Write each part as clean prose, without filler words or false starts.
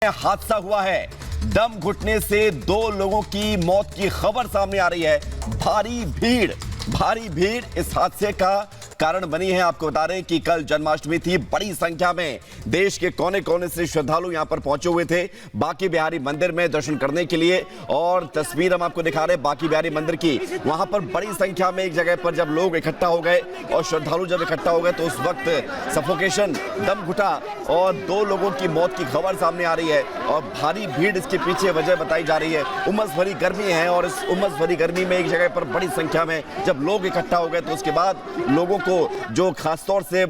हादसा हुआ है। दम घुटने से 2 लोगों की मौत की खबर सामने आ रही है। भारी भीड़ इस हादसे का कारण बनी है। आपको बता रहे हैं कि कल जन्माष्टमी थी। बड़ी संख्या में देश के कोने कोने से श्रद्धालु यहां पर पहुंचे हुए थे बांके बिहारी मंदिर में दर्शन करने के लिए। और तस्वीर हम आपको दिखा रहे हैं बांके बिहारी मंदिर की। वहां पर बड़ी संख्या में एक जगह पर जब लोग इकट्ठा हो गए और श्रद्धालु जब इकट्ठा हो गए तो उस वक्त सफोकेशन, दम घुटा और 2 लोगों की मौत की खबर सामने आ रही है। और भारी भीड़ इसके पीछे वजह बताई जा रही है। उमस भरी गर्मी है और इस उमस भरी गर्मी में एक जगह पर बड़ी संख्या में जब लोग इकट्ठा हो गए तो उसके बाद लोगों को जो खासतौर से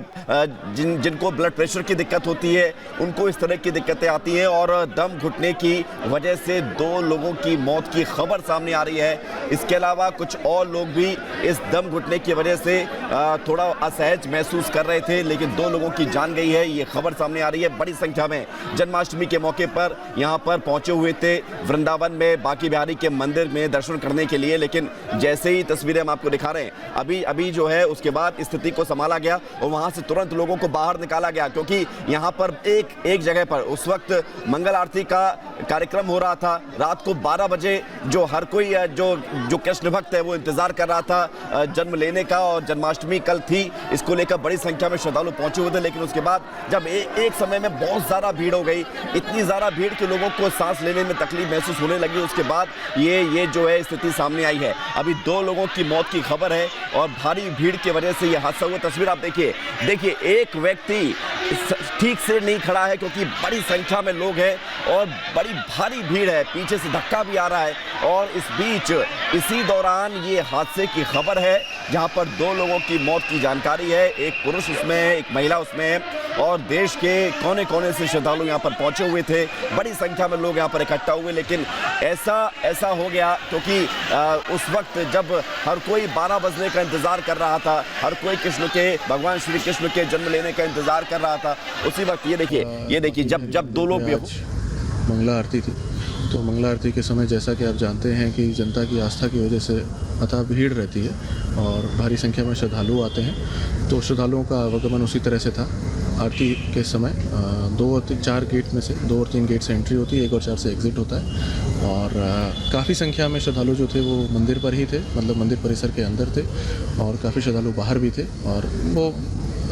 जिनको ब्लड प्रेशर की दिक्कत होती है उनको इस तरह की दिक्कतें आती हैं और दम घुटने की वजह से 2 लोगों की मौत की खबर सामने आ रही है। इसके अलावा कुछ और लोग भी इस दम घुटने की वजह से थोड़ा असहज महसूस कर रहे थे, लेकिन 2 लोगों की जान गई है। ये खबर सामने आ रही है। बड़ी संख्या में जन्माष्टमी के मौके पर यहाँ पर पहुंचे हुए थे वृंदावन में बांके बिहारी के मंदिर में दर्शन करने के लिए। लेकिन जैसे ही तस्वीरें हम आपको दिखा रहे हैं अभी जो है उसके बाद स्थिति को संभाला गया और वहां से तुरंत लोगों को बाहर निकाला गया, क्योंकि यहां पर एक जगह पर उस वक्त मंगल आरती का कार्यक्रम हो रहा था। रात को 12 बजे जो हर कोई जो कृष्ण भक्त है वो इंतजार कर रहा था जन्म लेने का, और जन्माष्टमी कल थी। इसको लेकर बड़ी संख्या में श्रद्धालु पहुंचे हुए थे। लेकिन उसके बाद जब एक समय में बहुत ज्यादा भीड़ हो गई, इतनी ज्यादा भीड़ के लोगों को सांस लेने में तकलीफ महसूस होने लगी, उसके बाद ये जो है स्थिति सामने आई है। अभी 2 लोगों की मौत की खबर है और भारी भीड़ की वजह से यह हादसा हुआ। तस्वीर आप देखिए एक व्यक्ति ठीक से नहीं खड़ा है क्योंकि बड़ी संख्या में लोग हैं और बड़ी भारी भीड़ है। पीछे से धक्का भी आ रहा है और इस बीच इसी दौरान ये हादसे की खबर है जहां पर 2 लोगों की मौत की जानकारी है। एक पुरुष उसमें है, एक महिला उसमें है और देश के कोने कोने से श्रद्धालु यहां पर पहुंचे हुए थे। बड़ी संख्या में लोग यहां पर इकट्ठा हुए। लेकिन ऐसा हो गया क्योंकि उस वक्त जब हर कोई 12 बजने का इंतजार कर रहा था, हर कोई भगवान श्री कृष्ण के जन्म लेने का इंतजार कर रहा था, उसी वक्त ये देखिए जब 2 लोग मंगला आरती थी तो मंगला आरती के समय जैसा कि आप जानते हैं कि जनता की आस्था की वजह से अथाह भीड़ रहती है और भारी संख्या में श्रद्धालु आते हैं। तो श्रद्धालुओं का आवागमन उसी तरह से था। आरती के समय 2 और 4 गेट में से 2 और 3 गेट से एंट्री होती है, 1 और 4 से एग्जिट होता है। और काफ़ी संख्या में श्रद्धालु जो थे वो मंदिर पर ही थे, मतलब मंदिर परिसर के अंदर थे और काफ़ी श्रद्धालु बाहर भी थे। और वो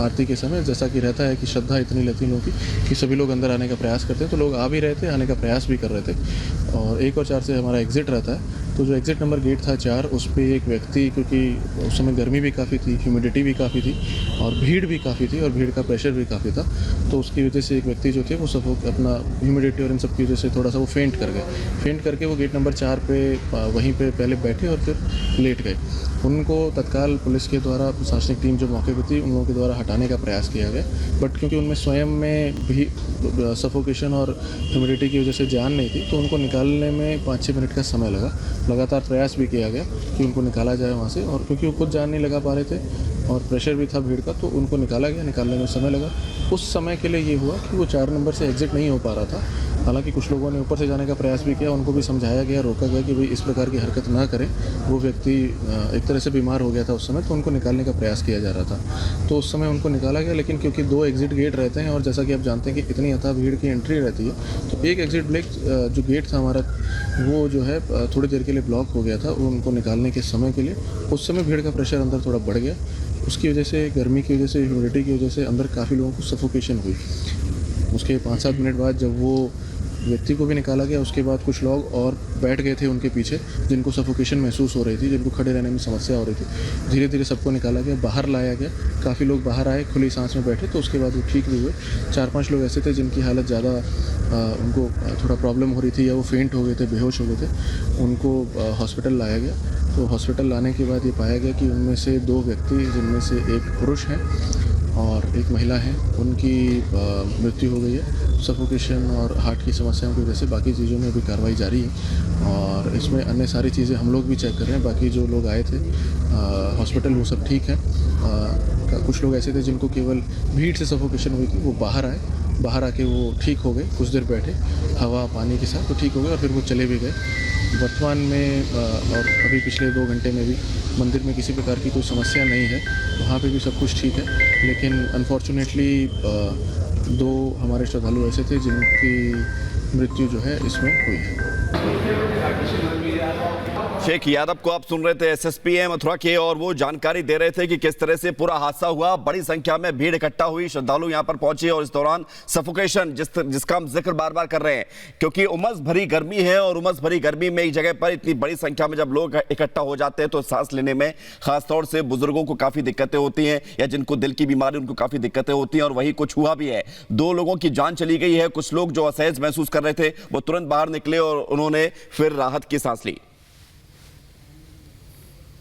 आरती के समय जैसा कि रहता है कि श्रद्धा इतनी रहती है लोगों की कि सभी लोग अंदर आने का प्रयास करते हैं, तो लोग आ भी रहे थे, आने का प्रयास भी कर रहे थे। और 1 और 4 से हमारा एग्ज़िट रहता है, तो जो एग्ज़िट नंबर गेट था 4, उस पर एक व्यक्ति, क्योंकि उस समय गर्मी भी काफ़ी थी, ह्यूमिडिटी भी काफ़ी थी और भीड़ भी काफ़ी थी और भीड़ का प्रेशर भी काफ़ी था, तो उसकी वजह से एक व्यक्ति जो थे वो सब अपना ह्यूमिडिटी और इन सब की वजह से थोड़ा सा वो फेंट कर गए। फेंट करके वो गेट नंबर 4 पे वहीं पे पहले बैठे और फिर लेट गए। उनको तत्काल पुलिस के द्वारा, प्रशासनिक टीम जो मौके पर थी, उन लोगों के द्वारा हटाने का प्रयास किया गया। बट क्योंकि उनमें स्वयं में भी सफोकेशन और ह्यूमिडिटी की वजह से जान नहीं थी, तो उनको निकालने में 5-6 मिनट का समय लगा। लगातार प्रयास भी किया गया कि उनको निकाला जाए वहाँ से, और क्योंकि वो खुद जान नहीं लगा पा रहे थे और प्रेशर भी था भीड़ का, तो उनको निकाला गया। निकालने में समय लगा। उस समय के लिए ये हुआ कि वो 4 नंबर से एग्ज़िट नहीं हो पा रहा था। हालांकि कुछ लोगों ने ऊपर से जाने का प्रयास भी किया, उनको भी समझाया गया, रोका गया कि भाई इस प्रकार की हरकत ना करें। वो व्यक्ति एक तरह से बीमार हो गया था उस समय, तो उनको निकालने का प्रयास किया जा रहा था। तो उस समय उनको निकाला गया। लेकिन क्योंकि 2 एग्ज़िट गेट रहते हैं और जैसा कि आप जानते हैं कि इतनी अथाह भीड़ की एंट्री रहती है, तो एक एग्ज़िट जो गेट था हमारा, वो जो है थोड़ी देर के लिए ब्लॉक हो गया था उनको निकालने के समय के लिए। उस समय भीड़ का प्रेशर अंदर थोड़ा बढ़ गया। उसकी वजह से, गर्मी की वजह से, ह्यूमिडिटी की वजह से अंदर काफ़ी लोगों को सफोकेशन हुई। उसके 5-7 मिनट बाद जब वो व्यक्ति को भी निकाला गया, उसके बाद कुछ लोग और बैठ गए थे उनके पीछे जिनको सफोकेशन महसूस हो रही थी, जिनको खड़े रहने में समस्या हो रही थी। धीरे धीरे सबको निकाला गया, बाहर लाया गया। काफ़ी लोग बाहर आए, खुली सांस में बैठे, तो उसके बाद वो ठीक भी हुए। 4-5 लोग ऐसे थे जिनकी हालत ज़्यादा, उनको थोड़ा प्रॉब्लम हो रही थी या वो फेंट हो गए थे, बेहोश हो गए थे। उनको हॉस्पिटल लाया गया। तो हॉस्पिटल लाने के बाद ये पाया गया कि उनमें से 2 व्यक्ति, जिनमें से एक पुरुष हैं और एक महिला है, उनकी मृत्यु हो गई है सफोकेशन और हार्ट की समस्याओं की वजह से। बाकी चीज़ों में भी कार्रवाई जारी है और इसमें अन्य सारी चीज़ें हम लोग भी चेक कर रहे हैं। बाकी जो लोग आए थे हॉस्पिटल, वो सब ठीक है। कुछ लोग ऐसे थे जिनको केवल भीड़ से सफोकेशन हुई थी, वो बाहर आके वो ठीक हो गए, कुछ देर बैठे हवा पानी के साथ, तो ठीक हो गए और फिर वो चले भी गए। वर्तमान में और अभी पिछले 2 घंटे में भी मंदिर में किसी प्रकार की कोई समस्या नहीं है, वहाँ पे भी सब कुछ ठीक है। लेकिन अनफॉर्चुनेटली 2 हमारे श्रद्धालु ऐसे थे जिनकी मृत्यु जो है इसमें हुई है। शेख यादव को आप सुन रहे थे, एसएसपी मथुरा के, और वो जानकारी दे रहे थे कि किस तरह से पूरा हादसा हुआ। बड़ी संख्या में भीड़ इकट्ठा हुई, श्रद्धालु यहां पर पहुंचे और इस दौरान सफोकेशन जिसका हम जिक्र बार बार कर रहे हैं, क्योंकि उमस भरी गर्मी है और उमस भरी गर्मी में एक जगह पर इतनी बड़ी संख्या में जब लोग इकट्ठा हो जाते हैं तो सांस लेने में खासतौर से बुजुर्गों को काफी दिक्कतें होती हैं, या जिनको दिल की बीमारी उनको काफी दिक्कतें होती हैं। और वही कुछ हुआ भी है, 2 लोगों की जान चली गई है। कुछ लोग जो असहज महसूस कर रहे थे वो तुरंत बाहर निकले और उन्होंने फिर राहत की सांस ली।